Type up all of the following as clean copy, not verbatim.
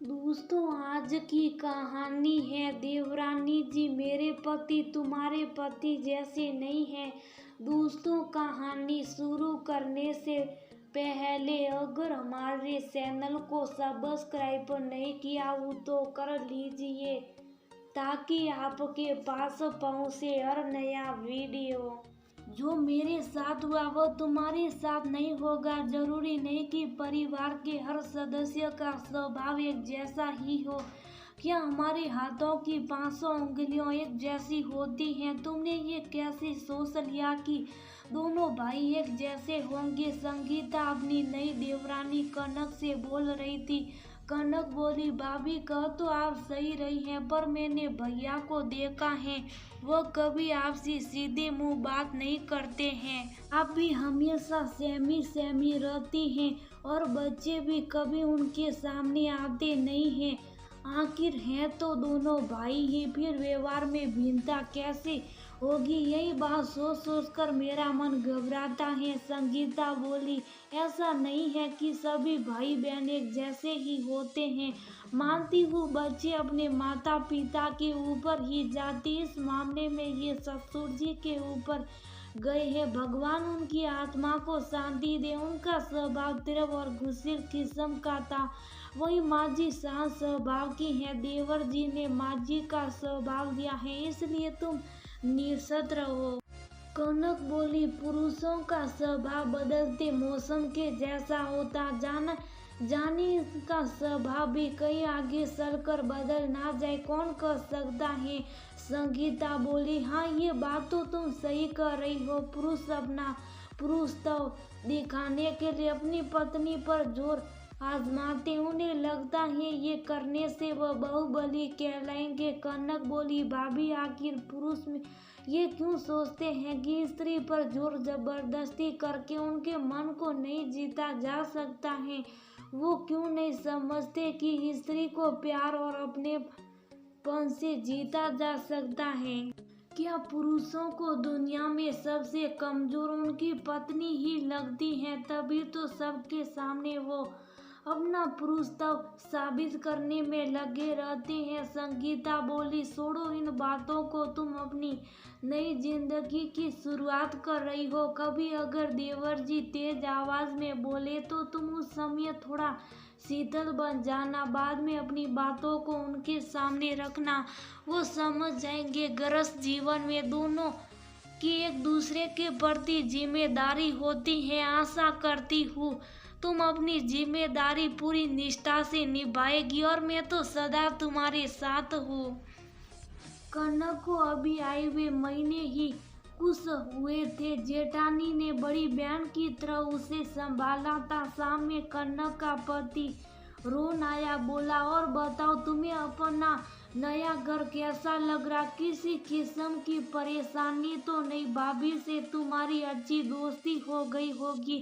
दोस्तों, आज की कहानी है देवरानी जी मेरे पति तुम्हारे पति जैसे नहीं हैं। दोस्तों, कहानी शुरू करने से पहले अगर हमारे चैनल को सब्सक्राइब नहीं किया हो तो कर लीजिए ताकि आपके पास पहुंचे हर नया वीडियो। जो मेरे साथ हुआ वो तुम्हारे साथ नहीं होगा। जरूरी नहीं कि परिवार के हर सदस्य का स्वभाव एक जैसा ही हो। क्या हमारे हाथों की 500 उंगलियां एक जैसी होती हैं? तुमने ये कैसे सोच लिया कि दोनों भाई एक जैसे होंगे? संगीता अपनी नई देवरानी कनक से बोल रही थी। कनक बोली, भाभी कह तो आप सही रही हैं, पर मैंने भैया को देखा है, वो कभी आपसे सीधे मुंह बात नहीं करते हैं। आप भी हमेशा सहमी रहती हैं और बच्चे भी कभी उनके सामने आते नहीं हैं। आखिर हैं तो दोनों भाई ही, फिर व्यवहार में भिन्नता कैसे होगी? यही बात सोच कर मेरा मन घबराता है। संगीता बोली, ऐसा नहीं है कि सभी भाई बहन एक जैसे ही होते हैं। मानती हूँ बच्चे अपने माता पिता के ऊपर ही जाते, इस मामले में ये ससुर जी के ऊपर गए हैं। भगवान उनकी आत्मा को शांति दे। उनका स्वभाव तीव्र और गुस्से किस्म का था। वही माँ जी शांत स्वभाव की है। देवर जी ने माँ जी का स्वभाव दिया है, इसलिए तुम निश्चित रहो। कनक बोली, पुरुषों का स्वभाव बदलते मौसम के जैसा होता। जाने इसका स्वभाव भी कहीं आगे चलकर बदल ना जाए, कौन कह सकता है। संगीता बोली, हाँ ये बात तो तुम सही कह रही हो। पुरुष तो दिखाने के लिए अपनी पत्नी पर जोर आजमाते, उन्हें लगता है ये करने से वह बाहुबली कहलाएंगे। कनक बोली, भाभी आखिर पुरुष में ये क्यों सोचते हैं कि स्त्री पर जोर जबरदस्ती करके उनके मन को नहीं जीता जा सकता है? वो क्यों नहीं समझते कि स्त्री को प्यार और अपनेपन से जीता जा सकता है? क्या पुरुषों को दुनिया में सबसे कमजोर उनकी पत्नी ही लगती है? तभी तो सबके सामने वो अपना पुरुषत्व साबित करने में लगे रहते हैं। संगीता बोली, छोड़ो इन बातों को, तुम अपनी नई जिंदगी की शुरुआत कर रही हो। कभी अगर देवर जी तेज आवाज में बोले तो तुम उस समय थोड़ा शीतल बन जाना, बाद में अपनी बातों को उनके सामने रखना, वो समझ जाएंगे। गृहस्थ जीवन में दोनों की एक दूसरे के प्रति जिम्मेदारी होती है। आशा करती हूँ तुम अपनी जिम्मेदारी पूरी निष्ठा से निभाएगी और मैं तो सदा तुम्हारे साथ हूँ। कनक को अभी आए हुए महीने ही खुश हुए थे। जेठानी ने बड़ी बहन की तरह उसे संभाला था। शाम में कनक का पति रोन आया, बोला, और बताओ तुम्हें अपना नया घर कैसा लग रहा? किसी किस्म की परेशानी तो नहीं? भाभी से तुम्हारी अच्छी दोस्ती हो गई होगी।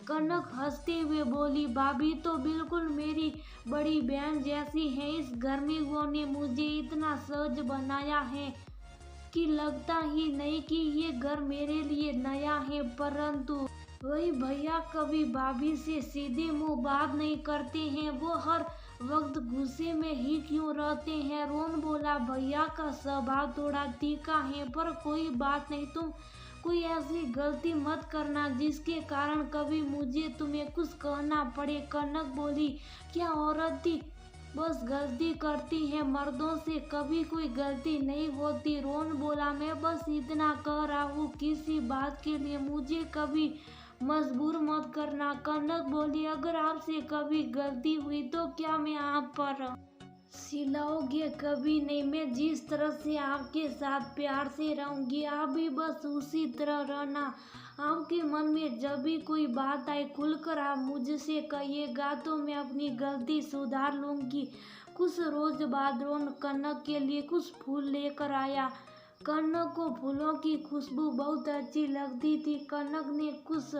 कनक हंसते हुए बोली, भाभी तो बिल्कुल मेरी बड़ी बहन जैसी है। इस घर में उन्होंने मुझे इतना सहज बनाया है कि लगता ही नहीं कि ये घर मेरे लिए नया है। परंतु वही भैया कभी भाभी से सीधे मुंह बात नहीं करते हैं, वो हर वक्त गुस्से में ही क्यों रहते हैं? रोन बोला, भैया का स्वभाव थोड़ा तीखा है, पर कोई बात नहीं, तुम कोई ऐसी गलती मत करना जिसके कारण कभी मुझे तुम्हें कुछ कहना पड़े। कनक बोली, क्या औरतें बस गलती करती हैं, मर्दों से कभी कोई गलती नहीं होती? रोन बोला, मैं बस इतना कह रहा हूँ, किसी बात के लिए मुझे कभी मजबूर मत करना। कनक बोली, अगर आपसे कभी गलती हुई तो क्या मैं आप पर सिलाओगे? कभी नहीं। मैं जिस तरह से आपके साथ प्यार से रहूंगी, आप भी बस उसी तरह रहना। आपके मन में जब भी कोई बात आए खुलकर आप मुझसे कहिएगा तो मैं अपनी गलती सुधार लूंगी। कुछ रोज बाद रोन कनक के लिए कुछ फूल लेकर आया। कनक को फूलों की खुशबू बहुत अच्छी लगती थी। कनक ने कुछ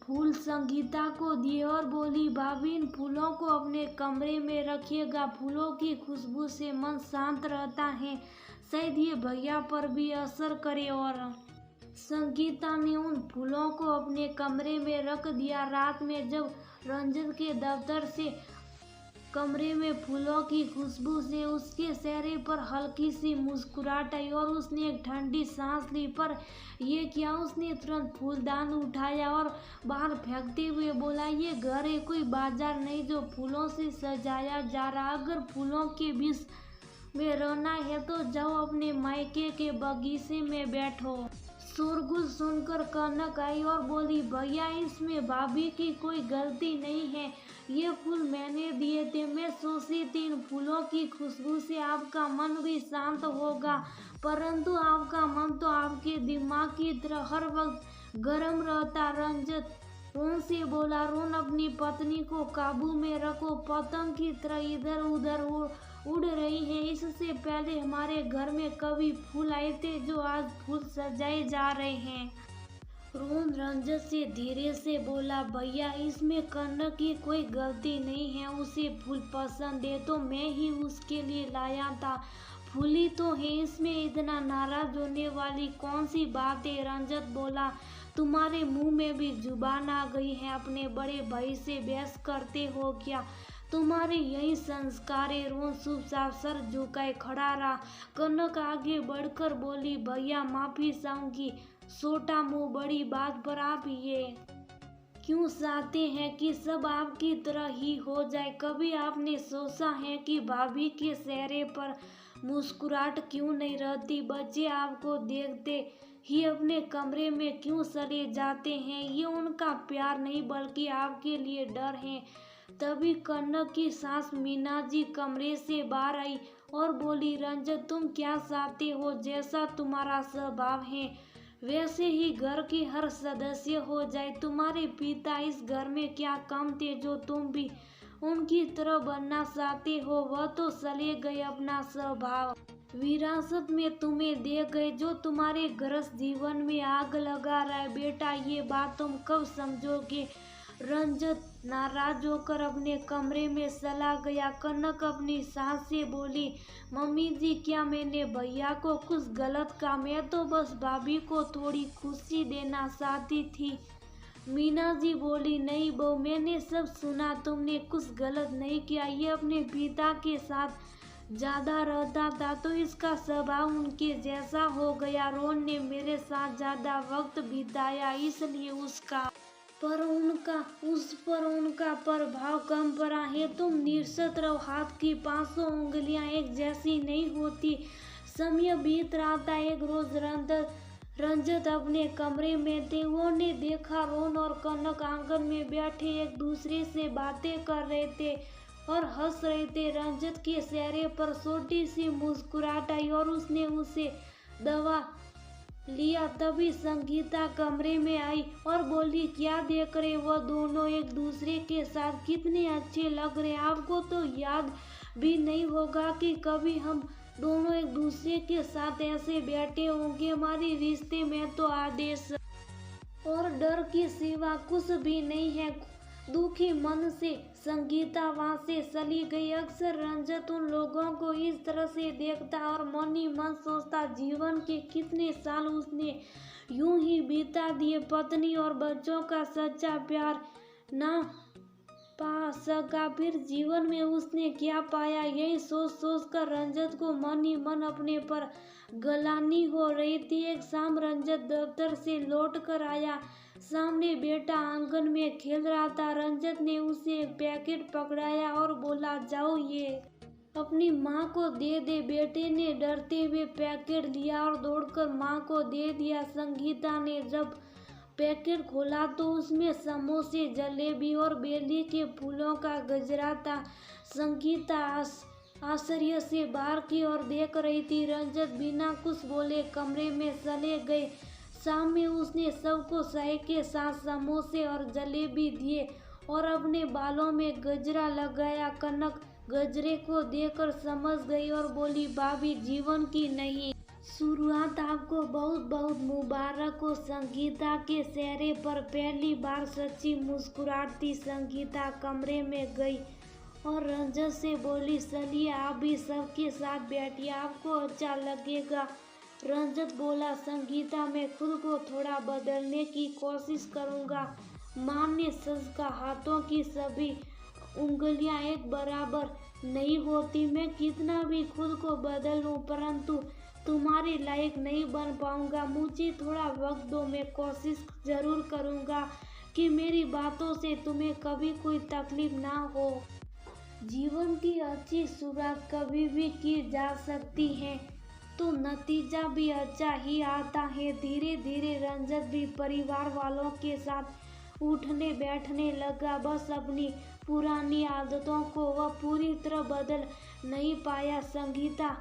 फूल संगीता को दिए और बोली, भाभी इन फूलों को अपने कमरे में रखिएगा। फूलों की खुशबू से मन शांत रहता है, शायद ये भैया पर भी असर करे। और संगीता ने उन फूलों को अपने कमरे में रख दिया। रात में जब रंजत के दफ्तर से कमरे में फूलों की खुशबू से उसके चेहरे पर हल्की सी मुस्कुराहट आई और उसने एक ठंडी सांस ली। पर ये क्या, उसने तुरंत फूलदान उठाया और बाहर फेंकते हुए बोला, ये घर है, कोई बाजार नहीं जो फूलों से सजाया जा रहा। अगर फूलों के बीच में रहना है तो जाओ अपने मायके के बगीचे में बैठो। शोरगुल सुनकर कनक आई और बोली, भैया इसमें भाभी की कोई गलती नहीं है, ये फूल मैंने दिए थे। मैं सोची थी इन फूलों की खुशबू से आपका मन भी शांत होगा, परंतु आपका मन तो आपके दिमाग की तरह हर वक्त गर्म रहता। रंजत रोन से बोला, रोन अपनी पत्नी को काबू में रखो, पतंग की तरह इधर उधर उड़ रही है। इससे पहले हमारे घर में कभी फूल आए थे जो आज फूल सजाए जा रहे हैं। रोहन रंजत से धीरे से बोला, भैया इसमें कनक की कोई गलती नहीं है, उसे फूल पसंद है तो मैं ही उसके लिए लाया था। फूली तो है, इसमें इतना नाराज होने वाली कौन सी बात है। रंजत बोला, तुम्हारे मुंह में भी जुबान आ गई है, अपने बड़े भाई से बहस करते हो क्या, तुम्हारे यही संस्कार है। रोहन चुपचाप सर झुकाए खड़ा रहा। कनक आगे बढ़कर बोली, भैया माफी चाहूंगी, छोटा मुंह बड़ी बात पर आप ये क्यों चाहते हैं कि सब आपकी तरह ही हो जाए। कभी आपने सोचा है कि भाभी के चेहरे पर मुस्कुराहट क्यों नहीं रहती। बच्चे आपको देखते ही अपने कमरे में क्यों चले जाते हैं। ये उनका प्यार नहीं बल्कि आपके लिए डर है। तभी कनक की सास मीना जी कमरे से बाहर आई और बोली, रंजत तुम क्या चाहते हो, जैसा तुम्हारा स्वभाव है वैसे ही घर के हर सदस्य हो जाए। तुम्हारे पिता इस घर में क्या कम थे जो तुम भी उनकी तरह बनना चाहते हो। वह तो चले गए, अपना स्वभाव विरासत में तुम्हें दे गए जो तुम्हारे गृहस्थ जीवन में आग लगा रहा है। बेटा ये बात तुम कब समझोगे। रंजत नाराज होकर अपने कमरे में चला गया। कनक अपनी सास से बोली, मम्मी जी क्या मैंने भैया को कुछ गलत कहा, मैं तो बस भाभी को थोड़ी खुशी देना चाहती थी। मीना जी बोली, नहीं बहू मैंने सब सुना, तुमने कुछ गलत नहीं किया। ये अपने पिता के साथ ज्यादा रहता था तो इसका स्वभाव उनके जैसा हो गया। रोहन ने मेरे साथ ज्यादा वक्त बिताया इसलिए उस पर उनका प्रभाव कम पड़ा है। तुम निश्चित रहो, हाथ की 500 उंगलियां एक जैसी नहीं होती। समय बीत रहा था। एक रोज रंजत अपने कमरे में थे। उन्होंने देखा रोहन और कनक आंगन में बैठे एक दूसरे से बातें कर रहे थे और हंस रहे थे। रंजत के चेहरे पर छोटी सी मुस्कुराहट आई और उसने उसे दबा लिया। तभी संगीता कमरे में आई और बोली, क्या देख रहे, वह दोनों एक दूसरे के साथ कितने अच्छे लग रहे। आपको तो याद भी नहीं होगा कि कभी हम दोनों एक दूसरे के साथ ऐसे बैठे होंगे। हमारे रिश्ते में तो आदेश और डर के सिवा कुछ भी नहीं है। दुखी मन से संगीता वहां से चली गई। अक्सर रंजत उन लोगों को इस तरह से देखता और मन ही मन सोचता, जीवन के कितने साल उसने यूं ही बिता दिए। पत्नी और बच्चों का सच्चा प्यार ना पा सका, फिर जीवन में उसने क्या पाया। यही सोच सोच कर रंजत को मन ही मन अपने पर गलानी हो रही थी। एक शाम रंजत दफ्तर से लौट कर आया। सामने बेटा आंगन में खेल रहा था। रंजत ने उसे एक पैकेट पकड़ाया और बोला, जाओ ये अपनी माँ को दे दे। बेटे ने डरते हुए पैकेट लिया और दौड़कर माँ को दे दिया। संगीता ने जब पैकेट खोला तो उसमें समोसे, जलेबी और बेली के फूलों का गजरा था। संगीता आश्चर्य से बाहर की ओर देख रही थी। रंजत बिना कुछ बोले कमरे में चले गए। शाम में उसने सबको चाय के साथ समोसे और जलेबी दिए और अपने बालों में गजरा लगाया। कनक गजरे को देखकर समझ गई और बोली, भाभी जीवन की नई शुरुआत आपको बहुत बहुत मुबारक हो। संगीता के चेहरे पर पहली बार सच्ची मुस्कुराहट थी। संगीता कमरे में गई और रंजत से बोली, चलिए आप भी सबके साथ बैठिए, आपको अच्छा लगेगा। रंजत बोला, संगीता मैं खुद को थोड़ा बदलने की कोशिश करूँगा। मान्य सच का हाथों की सभी उंगलियां एक बराबर नहीं होती। मैं कितना भी खुद को बदल लूं परंतु तुम्हारे लायक नहीं बन पाऊंगा। मुझे थोड़ा वक्त दो, मैं कोशिश जरूर करूंगा कि मेरी बातों से तुम्हें कभी कोई तकलीफ ना हो। जीवन की अच्छी शुरुआत कभी भी की जा सकती है तो नतीजा भी अच्छा ही आता है। धीरे धीरे रंजत भी परिवार वालों के साथ उठने बैठने लगा। बस अपनी पुरानी आदतों को वह पूरी तरह बदल नहीं पाया। संगीता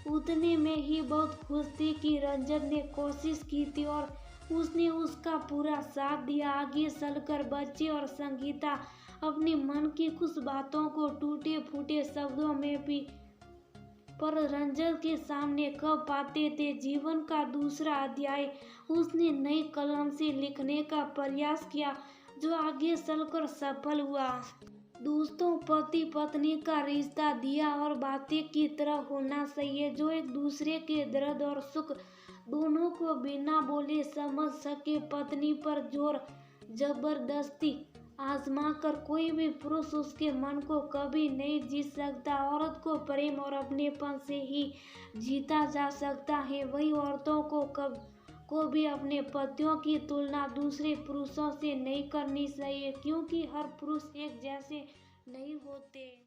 उतने में ही बहुत खुश थी कि रंजत ने कोशिश की थी और उसने उसका पूरा साथ दिया। आगे चलकर बच्चे और संगीता अपने मन की कुछ बातों को टूटे फूटे शब्दों में भी पर रंजन के सामने कह पाते थे। जीवन का दूसरा अध्याय उसने नई कलम से लिखने का प्रयास किया जो आगे चलकर सफल हुआ। दोस्तों, पति पत्नी का रिश्ता दिया और बातें की तरह होना चाहिए जो एक दूसरे के दर्द और सुख दोनों को बिना बोले समझ सके। पत्नी पर जोर जबरदस्ती आजमा कर कोई भी पुरुष उसके मन को कभी नहीं जीत सकता। औरत को प्रेम और अपनेपन से ही जीता जा सकता है। वही औरतों को भी अपने पतियों की तुलना दूसरे पुरुषों से नहीं करनी चाहिए क्योंकि हर पुरुष एक जैसे नहीं होते।